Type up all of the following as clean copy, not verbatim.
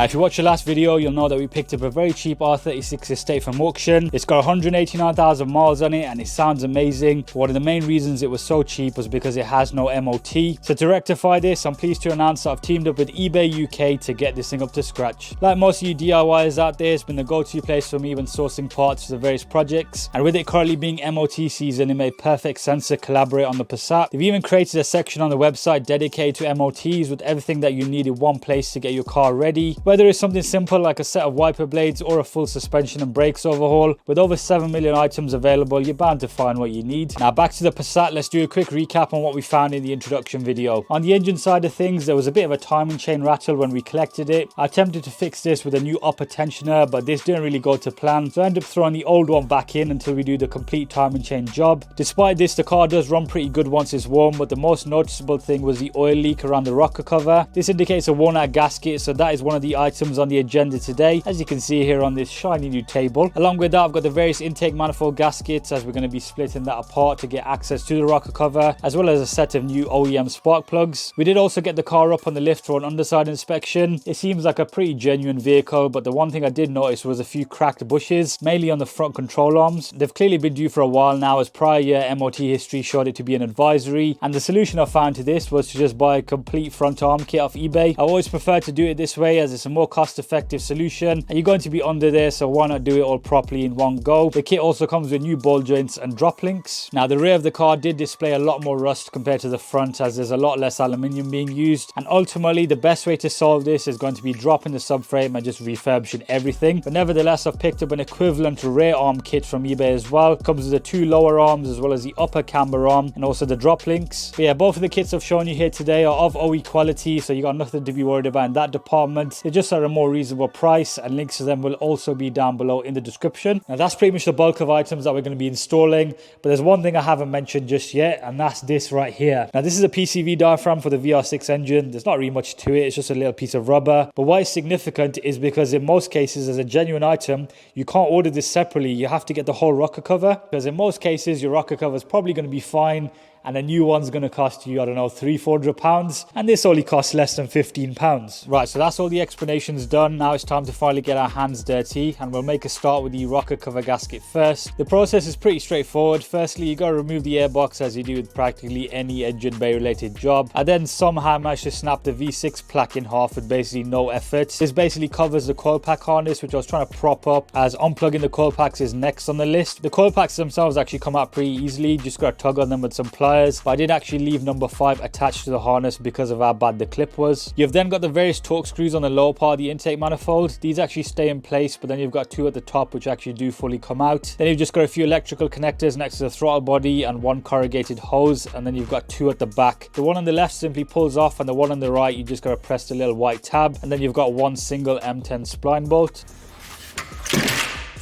If you watched the last video, you'll know that we picked up a very cheap R36 estate from auction. It's got 189,000 miles on it and it sounds amazing. One of the main reasons it was so cheap was because it has no MOT. So to rectify this, I'm pleased to announce that I've teamed up with eBay UK to get this thing up to scratch. Like most of you DIYers out there, it's been the go-to place for me when sourcing parts for the various projects. And with it currently being MOT season, it made perfect sense to collaborate on the Passat. They've even created a section on the website dedicated to MOTs with everything that you need in one place to get your car ready. Whether it's something simple like a set of wiper blades or a full suspension and brakes overhaul, with over 7 million items available, you're bound to find what you need. Now back to the Passat, let's do a quick recap on what we found in the introduction video. On the engine side of things, there was a bit of a timing chain rattle when we collected it. I attempted to fix this with a new upper tensioner, but this didn't really go to plan, so I ended up throwing the old one back in until we do the complete timing chain job. Despite this, the car does run pretty good once it's warm, but the most noticeable thing was the oil leak around the rocker cover. This indicates a worn out gasket, so that is one of the items on the agenda today, as you can see here on this shiny new table. Along with that, I've got the various intake manifold gaskets, as we're going to be splitting that apart to get access to the rocker cover, as well as a set of new OEM spark plugs. We did also get the car up on the lift for an underside inspection. It seems like a pretty genuine vehicle, but the one thing I did notice was a few cracked bushes, mainly on the front control arms. They've clearly been due for a while now, as prior year MOT history showed it to be an advisory, and the solution I found to this was to just buy a complete front arm kit off eBay. I always prefer to do it this way, as it's a more cost-effective solution, and you're going to be under there, so why not do it all properly in one go. The kit also comes with new ball joints and drop links. Now the rear of the car did display a lot more rust compared to the front, as there's a lot less aluminium being used, and ultimately the best way to solve this is going to be dropping the subframe and just refurbishing everything. But nevertheless, I've picked up an equivalent rear arm kit from eBay as well. It comes with the two lower arms as well as the upper camber arm and also the drop links. But yeah, both of the kits I've shown you here today are of OE quality, so you got nothing to be worried about in that department. They're just at a more reasonable price, and links to them will also be down below in the description. Now that's pretty much the bulk of items that we're going to be installing, but there's one thing I haven't mentioned just yet, and that's this right here. Now this is a PCV diaphragm for the VR6 engine. There's not really much to it, it's just a little piece of rubber, but why it's significant is because in most cases, as a genuine item, you can't order this separately. You have to get the whole rocker cover, because in most cases your rocker cover is probably going to be fine and a new one's going to cost you, I don't know, £300-400, and this only costs less than £15. Right, so that's all the explanations done. Now it's time to finally get our hands dirty, and we'll make a start with the rocker cover gasket first. The process is pretty straightforward. Firstly, you got to remove the airbox, as you do with practically any engine bay related job. I then somehow managed to snap the V6 plaque in half with basically no effort. This basically covers the coil pack harness, which I was trying to prop up, as unplugging the coil packs is next on the list. The coil packs themselves actually come out pretty easily, just got to tug on them with some pliers. But I did actually leave number 5 attached to the harness because of how bad the clip was. You've then got the various torque screws on the lower part of the intake manifold. These actually stay in place, but then you've got 2 at the top which actually do fully come out. Then you've just got a few electrical connectors next to the throttle body and 1 corrugated hose, and then you've got 2 at the back. The one on the left simply pulls off, and the one on the right you just got to press the little white tab, and then you've got 1 single M10 spline bolt.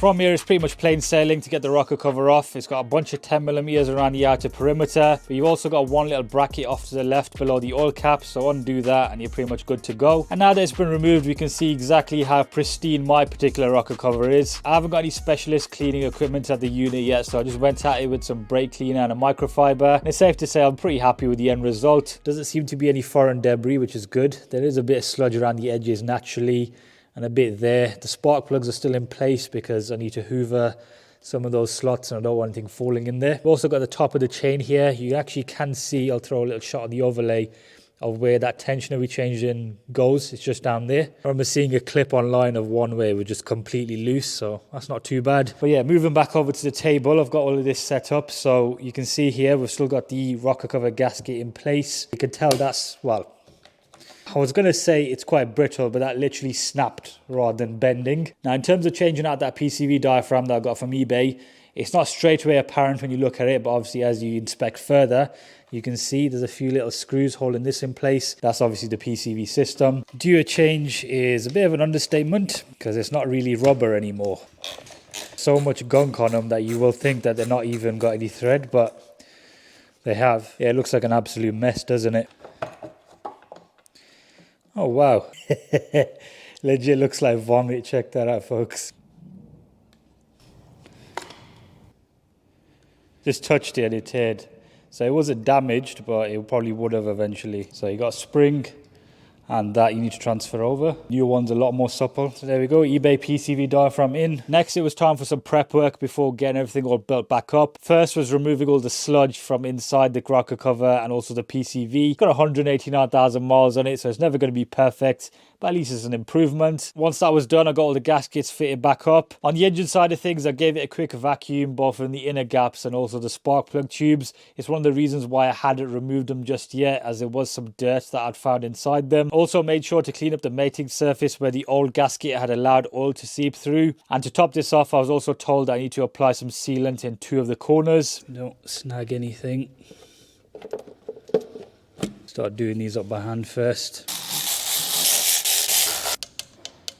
From here, it's pretty much plain sailing to get the rocker cover off. It's got a bunch of 10mm around the outer perimeter, but you've also got 1 little bracket off to the left below the oil cap, so undo that and you're pretty much good to go. And now that it's been removed, we can see exactly how pristine my particular rocker cover is. I haven't got any specialist cleaning equipment at the unit yet, so I just went at it with some brake cleaner and a microfiber, and it's safe to say I'm pretty happy with the end result. Doesn't seem to be any foreign debris, which is good. There is a bit of sludge around the edges naturally, and a bit there. The spark plugs are still in place because I need to hoover some of those slots and I don't want anything falling in there. We've also got the top of the chain here. You actually can see, I'll throw a little shot of the overlay of where that tensioner we changed in goes. It's just down there. I remember seeing a clip online of one where it was just completely loose, so that's not too bad. But yeah, moving back over to the table, I've got all of this set up. So you can see here, we've still got the rocker cover gasket in place. You can tell that's, well, I was going to say it's quite brittle, but that literally snapped rather than bending. Now, in terms of changing out that PCV diaphragm that I got from eBay, it's not straight away apparent when you look at it, but obviously as you inspect further, you can see there's a few little screws holding this in place. That's obviously the PCV system. Due a change is a bit of an understatement because it's not really rubber anymore. So much gunk on them that you will think that they're not even got any thread, but they have. Yeah, it looks like an absolute mess, doesn't it? Oh, wow. Legit looks like vomit. Check that out, folks. Just touched it and it teared. So it wasn't damaged, but it probably would have eventually. So you got a spring and that you need to transfer over. New one's a lot more supple. So there we go, eBay PCV diaphragm in. Next, it was time for some prep work before getting everything all built back up. First was removing all the sludge from inside the rocker cover and also the PCV. It's got 189,000 miles on it, so it's never going to be perfect, but at least it's an improvement. Once that was done, I got all the gaskets fitted back up. On the engine side of things, I gave it a quick vacuum, both in the inner gaps and also the spark plug tubes. It's one of the reasons why I hadn't removed them just yet, as there was some dirt that I'd found inside them. Also made sure to clean up the mating surface where the old gasket had allowed oil to seep through. And to top this off, I was also told I need to apply some sealant in 2 of the corners. Don't snag anything. Start doing these up by hand first.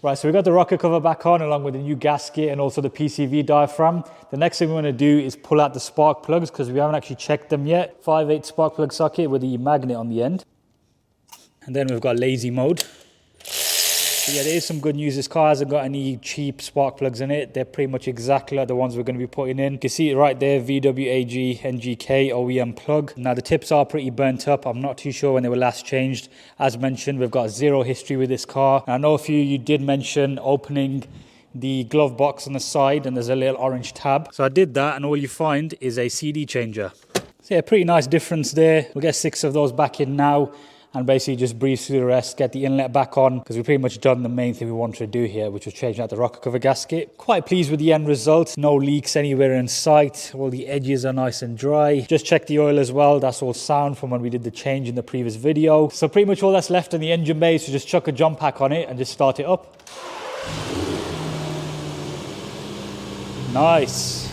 Right, so we got the rocker cover back on along with the new gasket and also the PCV diaphragm. The next thing we're going to do is pull out the spark plugs because we haven't actually checked them yet. 5/8 spark plug socket with the magnet on the end. And then we've got lazy mode. So yeah, there is some good news. This car hasn't got any cheap spark plugs in it. They're pretty much exactly like the ones we're going to be putting in. You can see it right there, VW AG NGK OEM plug. Now the tips are pretty burnt up. I'm not too sure when they were last changed. As mentioned, we've got zero history with this car. And I know a few of you did mention opening the glove box on the side and there's a little orange tab. So I did that and all you find is a CD changer. So yeah, pretty nice difference there. We'll get 6 of those back in now and basically just breeze through the rest, get the inlet back on, because we've pretty much done the main thing we wanted to do here, which was changing out the rocker cover gasket. Quite pleased with the end result. No leaks anywhere in sight. All the edges are nice and dry. Just check the oil as well. That's all sound from when we did the change in the previous video. So pretty much all that's left in the engine bay is to just chuck a jump pack on it and just start it up. Nice.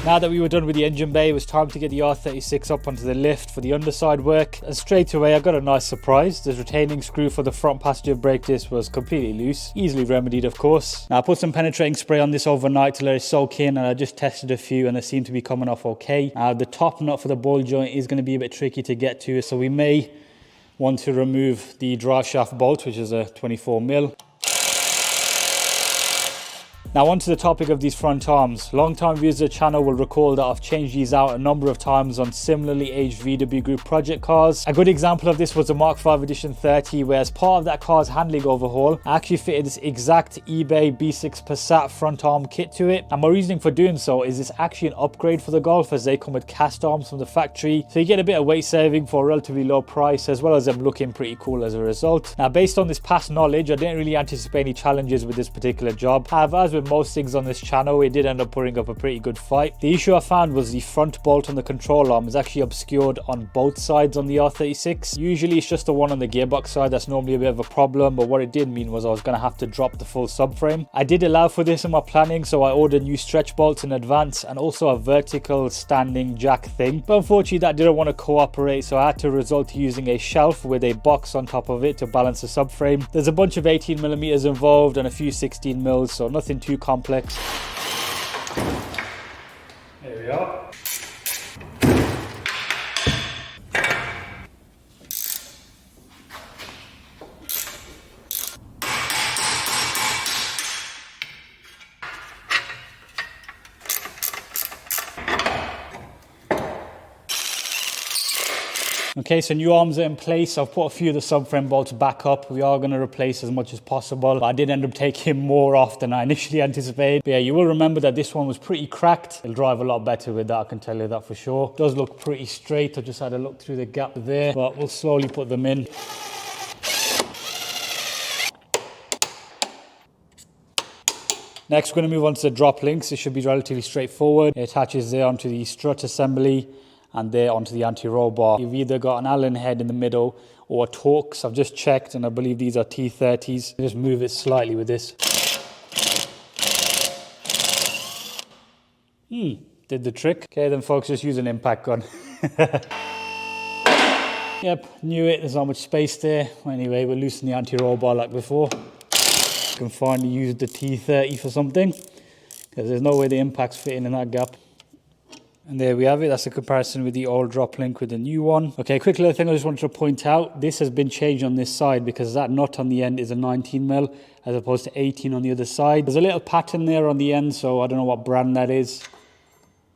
Now that we were done with the engine bay, it was time to get the R36 up onto the lift for the underside work. And straight away, I got a nice surprise. The retaining screw for the front passenger brake disc was completely loose. Easily remedied, of course. Now, I put some penetrating spray on this overnight to let it soak in, and I just tested a few and they seem to be coming off okay. The top nut for the ball joint is going to be a bit tricky to get to, so we may want to remove the drive shaft bolt, which is a 24mm. Now onto the topic of these front arms. Long-time viewers of the channel will recall that I've changed these out a number of times on similarly aged VW Group project cars. A good example of this was the Mark V Edition 30, where as part of that car's handling overhaul, I actually fitted this exact eBay B6 Passat front arm kit to it. And my reasoning for doing so is it's actually an upgrade for the Golf, as they come with cast arms from the factory. So you get a bit of weight saving for a relatively low price, as well as them looking pretty cool as a result. Now based on this past knowledge, I didn't really anticipate any challenges with this particular job. However, as with most things on this channel, it did end up putting up a pretty good fight. The issue I found was the front bolt on the control arm is actually obscured on both sides on the R36. Usually it's just the one on the gearbox side that's normally a bit of a problem, but what it did mean was I was going to have to drop the full subframe. I did allow for this in my planning, so I ordered new stretch bolts in advance and also a vertical standing jack thing, but unfortunately that didn't want to cooperate, so I had to resort to using a shelf with a box on top of it to balance the subframe. There's a bunch of 18mm involved and a few 16mm, so nothing too complex. There we are. Okay, so new arms are in place. I've put a few of the subframe bolts back up. We are going to replace as much as possible. But I did end up taking more off than I initially anticipated. But yeah, you will remember that this one was pretty cracked. It'll drive a lot better with that, I can tell you that for sure. It does look pretty straight. I just had a look through the gap there, but we'll slowly put them in. Next, we're going to move on to the drop links. It should be relatively straightforward. It attaches there onto the strut assembly and there onto the anti-roll bar. You've either got an Allen head in the middle or a Torx. I've just checked and I believe these are T30s. Just move it slightly with this. Did the trick. Okay then folks, just use an impact gun. Yep, knew it, there's not much space there. Anyway, we'll loosen the anti-roll bar like before. Can finally use the T30 for something, because there's no way the impact's fitting in that gap. And there we have it. That's a comparison with the old drop link with the new one. Okay, quick little thing I just wanted to point out. This has been changed on this side because that nut on the end is a 19mm as opposed to 18 on the other side. There's a little pattern there on the end, so I don't know what brand that is.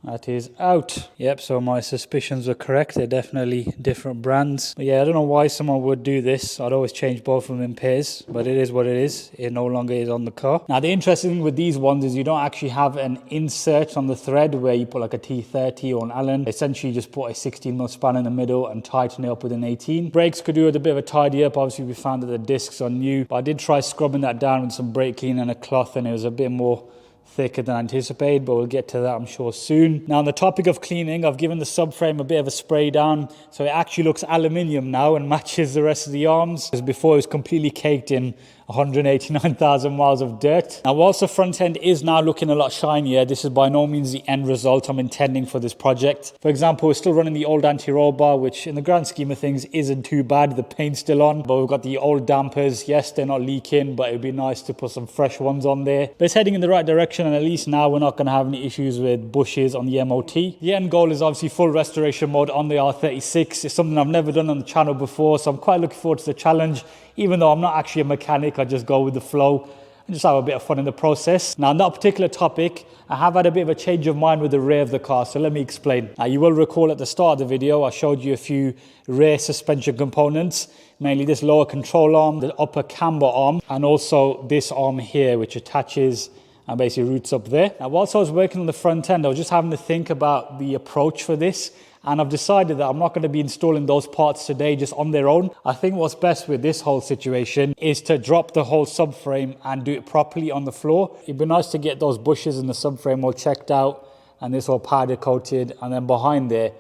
That is out. Yep, so my suspicions were correct. They're definitely different brands. But yeah, I don't know why someone would do this. I'd always change both of them in pairs, but it is what it is. It no longer is on the car. Now, the interesting thing with these ones is you don't actually have an insert on the thread where you put like a T30 or an Allen. Essentially, you just put a 16mm span in the middle and tighten it up with an 18. Brakes could do with a bit of a tidy up. Obviously, we found that the discs are new, but I did try scrubbing that down with some brake cleaner and a cloth, and it was a bit more thicker than anticipated, but we'll get to that I'm sure soon. Now on the topic of cleaning, I've given the subframe a bit of a spray down, so it actually looks aluminium now and matches the rest of the arms, because before it was completely caked in 189,000 miles of dirt. Now whilst the front end is now looking a lot shinier, this is by no means the end result I'm intending for this project. For example, we're still running the old anti-roll bar, which in the grand scheme of things isn't too bad. The paint's still on, but we've got the old dampers. Yes, they're not leaking, but it'd be nice to put some fresh ones on there. But it's heading in the right direction, and at least now we're not going to have any issues with bushes on the MOT. The end goal is obviously full restoration mode on the R36. It's something I've never done on the channel before, so I'm quite looking forward to the challenge. Even though I'm not actually a mechanic, I just go with the flow and just have a bit of fun in the process. Now, on that particular topic, I have had a bit of a change of mind with the rear of the car, so let me explain. Now, you will recall at the start of the video, I showed you a few rear suspension components, mainly this lower control arm, the upper camber arm, and also this arm here, which attaches and basically roots up there. Now, whilst I was working on the front end, I was just having to think about the approach for this. And I've decided that I'm not going to be installing those parts today just on their own. I think what's best with this whole situation is to drop the whole subframe and do it properly on the floor. It'd be nice to get those bushes in the subframe all checked out and this all powder coated. And then behind there,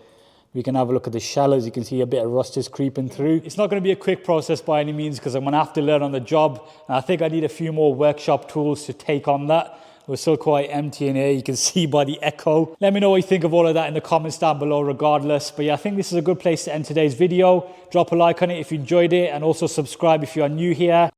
we can have a look at the shallows. You can see a bit of rust is creeping through. It's not going to be a quick process by any means, because I'm going to have to learn on the job. And I think I need a few more workshop tools to take on that. We're still quite empty in here, you can see by the echo. Let me know what you think of all of that in the comments down below regardless. But yeah, I think this is a good place to end today's video. Drop a like on it if you enjoyed it, and also subscribe if you are new here.